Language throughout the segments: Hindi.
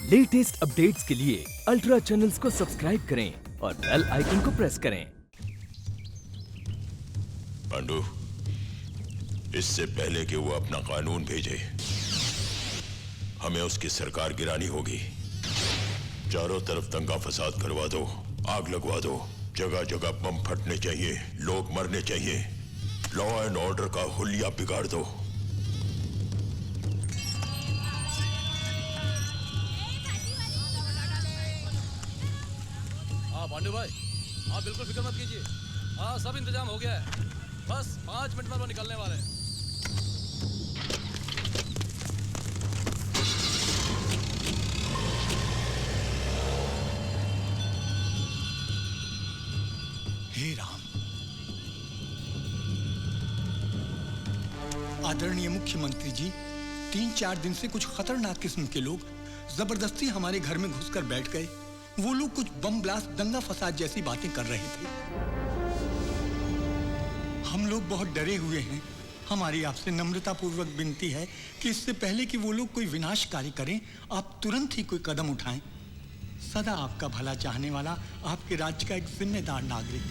लेटेस्ट अपडेट्स के लिए अल्ट्रा चैनल्स को सब्सक्राइब करें और बेल आइकन को प्रेस करें। पांडु, इससे पहले कि वो अपना कानून भेजे, हमें उसकी सरकार गिरानी होगी। चारों तरफ दंगा फसाद करवा दो, आग लगवा दो, जगह जगह बम फटने चाहिए, लोग मरने चाहिए, लॉ एंड ऑर्डर का हुलिया बिगाड़ दो। पांडु भाई, आप बिल्कुल फिक्र मत कीजिए। हाँ, सब इंतजाम हो गया है। बस 5 मिनट में वो निकलने वाले हैं। हे राम। आदरणीय मुख्यमंत्री जी, 3-4 दिन से कुछ खतरनाक किस्म के लोग जबरदस्ती हमारे घर में घुसकर बैठ गए। वो लोग कुछ बम ब्लास्ट, दंगा फसाद जैसी बातें कर रहे थे। हम लोग बहुत डरे हुए हैं। हमारी आपसे नम्रता पूर्वक विनती है कि इससे पहले कि वो लोग कोई विनाशकारी करें, आप तुरंत ही कोई कदम उठाएं। सदा आपका भला चाहने वाला, आपके राज्य का एक जिम्मेदार नागरिक।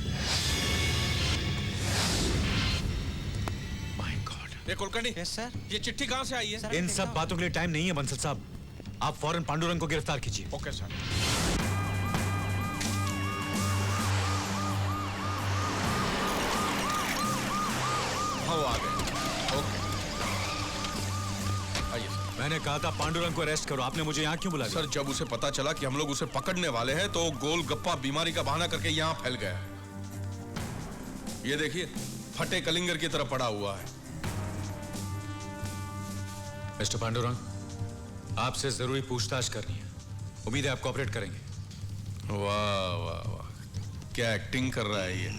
My God. ये कुलकर्णी। Yes sir. ये चिट्ठी कहाँ से आई है? इन सब बातों के लिए टाइम नहीं है बंसल साहब। आप फौरन पांडुरंग को गिरफ्तार कीजिए। Okay sir. हाँ, वो आ गए। ओके, आइए सर। मैंने कहा था पांडुरंग को अरेस्ट करो, आपने मुझे यहाँ क्यों बुलाया? सर, जब उसे पता चला कि हम लोग उसे पकड़ने वाले हैं तो गोलगप्पा बीमारी का बहाना करके यहाँ फैल गया। ये देखिए, फटे कलिंगर की तरह पड़ा हुआ है। मिस्टर पांडुरंग, आपसे जरूरी पूछताछ करनी है। उम्मीद है आप कोऑपरेट करेंगे। वाह वाह वाह, क्या एक्टिंग कर रहा है ये।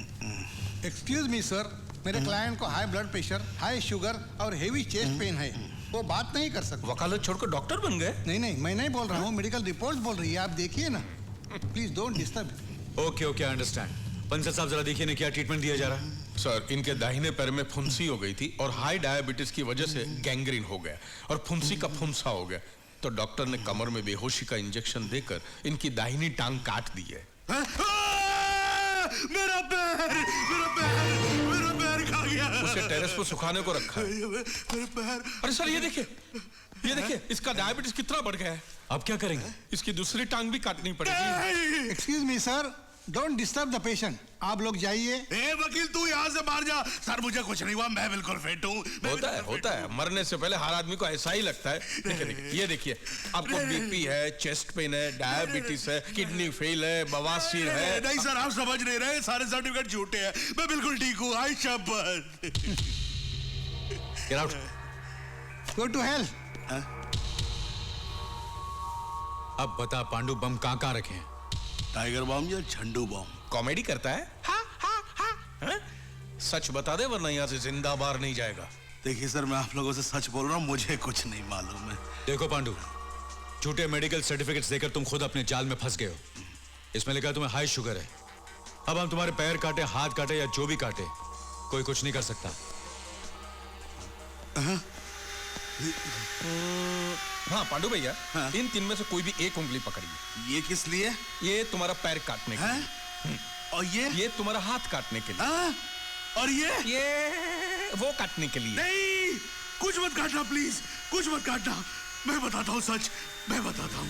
एक्सक्यूज मी सर, मेरे क्लाइंट को high blood pressure, high sugar और हेवी चेस्ट पेन है। वो बात नहीं कर सकते। वकालत छोड़कर डॉक्टर बन गए? नहीं नहीं, मैं नहीं बोल रहा हूँ, मेडिकल रिपोर्ट्स बोल रही है। आप देखिए ना, please don't disturb. Okay okay, I understand. Bansal साहब जरा देखिए ना क्या ट्रीटमेंट दिया जा रहा है। सर, इनके दाहिने पैर में फुंसी हो गई थी और हाई डायबिटीज की वजह से गैंग्रीन हो गया और फुंसी का फुंसा हो गया। तो डॉक्टर ने कमर में बेहोशी का इंजेक्शन देकर इनकी दाहिनी टांग काट दी है। मेरा पैर खा गया। उसे टेरेस पर सुखाने को रखा है। मेरे पैर। अरे सर, ये देखिए, इसका डायबिटीज कितना बढ़ गया है। अब क्या करेंगे? इसकी दूसरी टांग भी काटनी पड़ेगी। Excuse me sir, don't disturb the patient. आप लोग जाइए। ए वकील, तू यहाँ से बाहर जा। सर, मुझे कुछ नहीं हुआ, मैं बिल्कुल फिट हूँ। होता है। मरने से पहले हर आदमी को ऐसा ही लगता है। ये देखिए, आपको बीपी है, चेस्ट पेन है, डायबिटीज है, किडनी फेल है, बवासीर है। नहीं सर, आप समझ नहीं रहे, सारे सर्टिफिकेट झूठे हैं। मैं बिल्कुल ठीक हूँ। आई शपथ। Get out. Go to hell. अब बता पांडु, बम कहाँ रखे हैं? टाइगर बम या झंडू बम? कॉमेडी करता है। हाँ? सच बता दे, वरना यहाँ से जिंदा बाहर नहीं जाएगा। देखिए सर, मैं आप लोगों से सच बोल रहा हूँ, मुझे कुछ नहीं मालूम है। देखो पांडु, झूठे मेडिकल सर्टिफिकेट्स देकर तुम खुद अपने जाल में फंस गए हो। इसमें लिखा तुम्हें हाई शुगर है। अब हम तुम्हारे पैर काटे, हाथ काटे या जो भी काटे, कोई कुछ नहीं कर सकता। हाँ पांडु भैया, हाँ? इन 3 में से कोई भी एक उंगली पकड़िए। ये किस लिए? ये तुम्हारा पैर काटने के लिए। और ये तुम्हारा हाथ काटने के लिए। और ये वो काटने के लिए। नहीं, कुछ मत काटना प्लीज, कुछ मत काटना। मैं बताता हूँ सच, मैं बताता हूँ।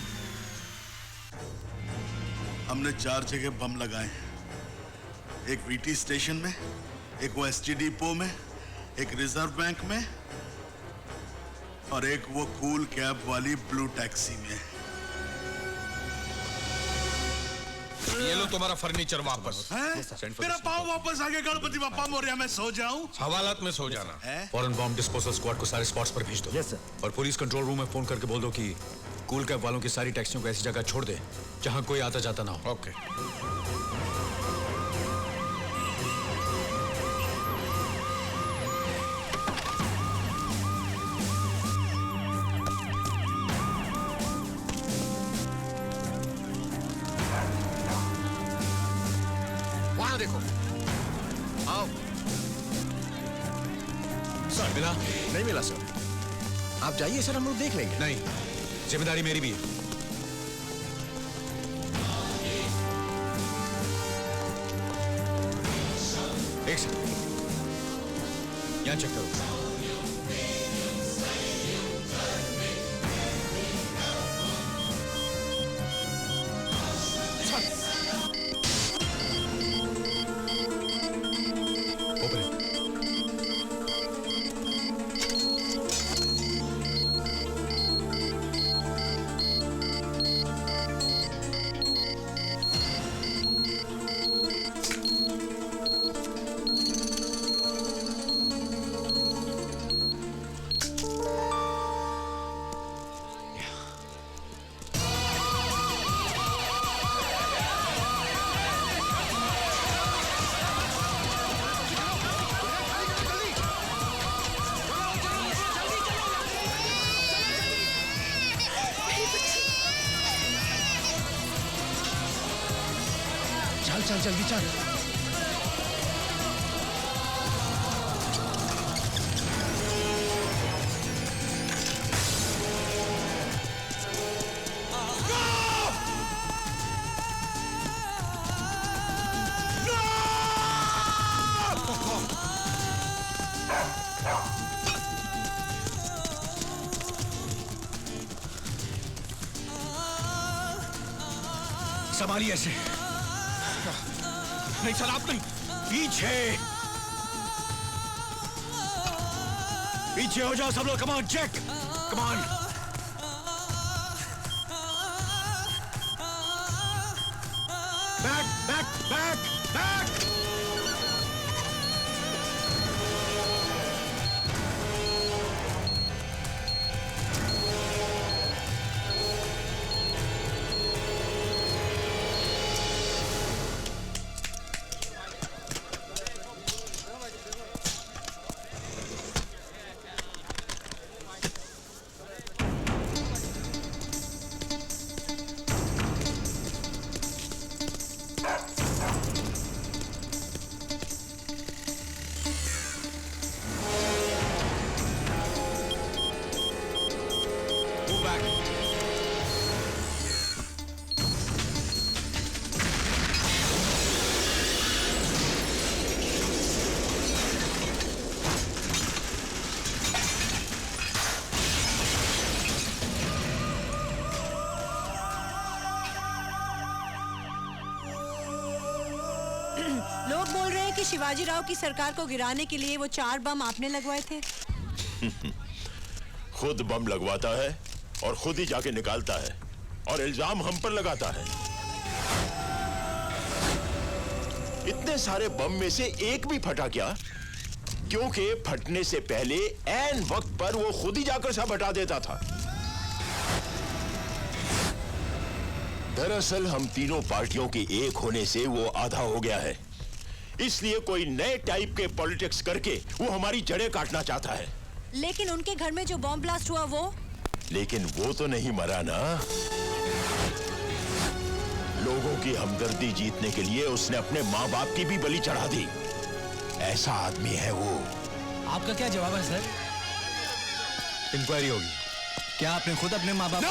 हमने 4 जगह बम लगाए हैं। एक वीटी स्टेशन में, एक वो एसटी डिपो में, एक रिजर्व बैंक में और एक वो कूल कैब वाली ब्लू टैक्सी में। ये लो तुम्हारा फर्नीचर वापस। मेरा पाँव वापस आ गया। गणपति बप्पा मोरया, मैं सो जाऊं? हवालात में सो जाना। फौरन बॉम्ब डिस्पोजल स्क्वाड को सारे स्पॉट्स पर भेज दो। Yes sir. और पुलिस कंट्रोल रूम में फोन करके बोल दो कि कूल कैब वालों की सारी टैक्सियों को ऐसी जगह छोड़ दे जहां कोई आता जाता ना हो। ओके। वहां देखो, आओ। सर मिला? नहीं मिला सर। आप जाइए सर, हम लोग देख लेंगे। नहीं, जिम्मेदारी मेरी भी है। एक सेकंड, यहाँ चेक करो। Open it. चल चल जल्दी चल। संभालिए ऐसे। नहीं सर, आप नहीं। पीछे पीछे हो जाओ सब लोग। Come on Jack, come on. Back back back back. लोग बोल रहे हैं कि शिवाजी राव की सरकार को गिराने के लिए वो 4 बम आपने लगवाए थे। खुद बम लगवाता है और खुद ही जाके निकालता है और इल्जाम हम पर लगाता है। इतने सारे बम में से एक भी फटा क्या? क्योंकि फटने से पहले ऐन वक्त पर वो खुद ही जाकर सब हटा देता था। दरअसल हम तीनों पार्टियों के एक होने से वो आधा हो गया है, इसलिए कोई नए टाइप के पॉलिटिक्स करके वो हमारी जड़ें काटना चाहता है। लेकिन उनके घर में जो बॉम्ब ब्लास्ट हुआ वो? लेकिन वो तो नहीं मरा ना। लोगों की हमदर्दी जीतने के लिए उसने अपने माँ बाप की भी बलि चढ़ा दी। ऐसा आदमी है वो। आपका क्या जवाब है सर? इंक्वायरी होगी। क्या आपने खुद अपने माँ बाप?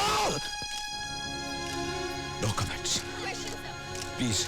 No comments please.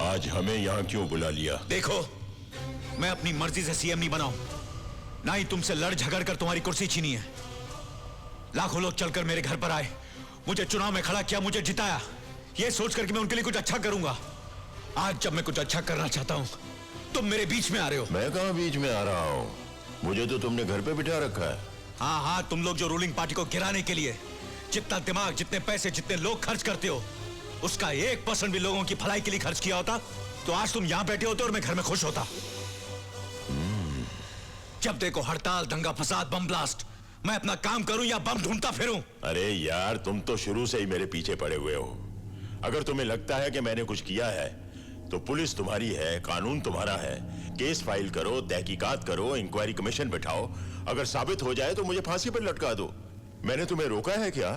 आज हमें यहाँ क्यों बुला लिया? देखो, मैं अपनी मर्जी से सीएम नहीं बनाऊं, ना ही तुमसे लड़ झगड़ कर तुम्हारी कुर्सी छीनी है। लाखों लोग चलकर मेरे घर पर आए, मुझे चुनाव में खड़ा किया, मुझे जिताया, ये सोचकर कि मैं उनके लिए कुछ अच्छा करूंगा। आज जब मैं कुछ अच्छा करना चाहता हूं, तुम मेरे बीच में आ रहे हो। मैं कहाँ बीच में आ रहा हूँ? मुझे तो तुमने घर पे बिठा रखा है। हाँ हाँ, तुम लोग जो रूलिंग पार्टी को गिराने के लिए जितना दिमाग, जितने पैसे, जितने लोग खर्च करते हो, उसका 1% भी लोगों की भलाई के लिए खर्च किया होता तो आज तुम यहां बैठे होते और मैं घर में खुश होता। जब देखो हड़ताल, दंगा फसाद, बम ब्लास्ट। मैं अपना काम करूं या बम ढूंढता फिरूं? अरे यार, तुम तो शुरू से ही मेरे पीछे पड़े हुए हो। अगर तुम्हें लगता है कि मैंने कुछ किया है तो पुलिस तुम्हारी है, कानून तुम्हारा है। केस फाइल करो, तहकीकात करो, इंक्वायरी कमीशन बिठाओ। अगर साबित हो जाए तो मुझे फांसी पर लटका दो। मैंने तुम्हें रोका है क्या?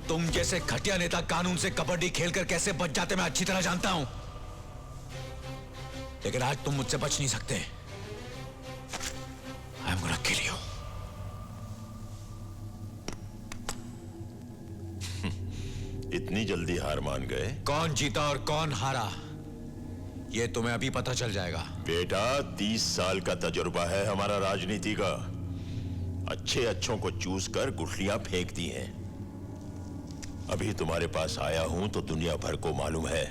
तुम जैसे घटिया नेता कानून से कबड्डी खेलकर कैसे बच जाते मैं अच्छी तरह जानता हूं, लेकिन आज तुम मुझसे बच नहीं सकते। I am gonna kill you. इतनी जल्दी हार मान गए? कौन जीता और कौन हारा यह तुम्हें अभी पता चल जाएगा। बेटा, 30 साल का तजुर्बा है हमारा राजनीति का। अच्छे अच्छों को चूस कर गुठलियां फेंक दी हैं। अभी तुम्हारे पास आया हूं तो दुनिया भर को मालूम है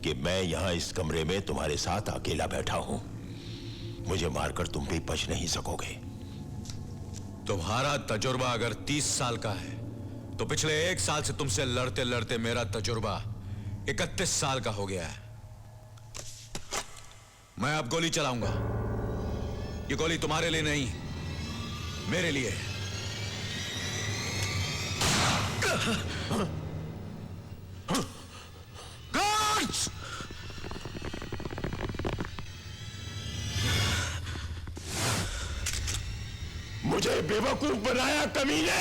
कि मैं यहां इस कमरे में तुम्हारे साथ अकेला बैठा हूं। मुझे मारकर तुम भी बच नहीं सकोगे। तुम्हारा तजुर्बा अगर 30 साल का है तो पिछले 1 साल से तुमसे लड़ते लड़ते मेरा तजुर्बा 31 साल का हो गया है। मैं अब गोली चलाऊंगा। ये गोली तुम्हारे लिए नहीं, मेरे लिए। गार्ड्स! मुझे बेवकूफ बनाया कमीने!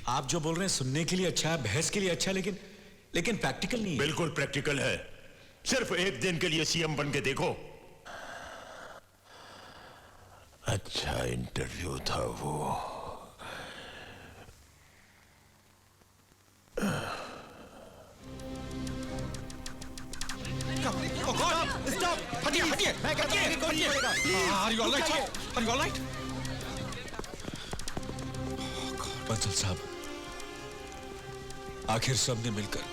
आप जो बोल रहे हैं सुनने के लिए अच्छा है, बहस के लिए अच्छा है, लेकिन प्रैक्टिकल नहीं है। बिल्कुल प्रैक्टिकल है। सिर्फ एक दिन के लिए सीएम बन के देखो। अच्छा इंटरव्यू था वो। हटिए हटिए हटिए। Are you all right? Are you all right? Bansal साहब, आखिर सबने मिलकर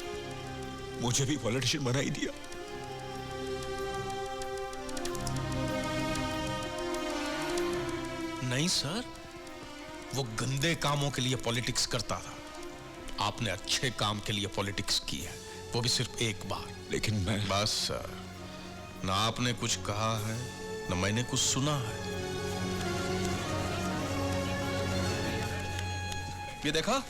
मुझे भी पॉलिटिशियन बना ही दिया। नहीं सर, वो गंदे कामों के लिए पॉलिटिक्स करता था। आपने अच्छे काम के लिए पॉलिटिक्स की है, वो भी सिर्फ एक बार। लेकिन मैं बस सर, ना आपने कुछ कहा है ना मैंने कुछ सुना है। ये देखा,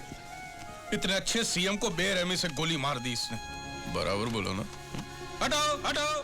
इतने अच्छे सीएम को बेरहमी से गोली मार दी इसने। बराबर बोलो ना। हटाओ हटाओ।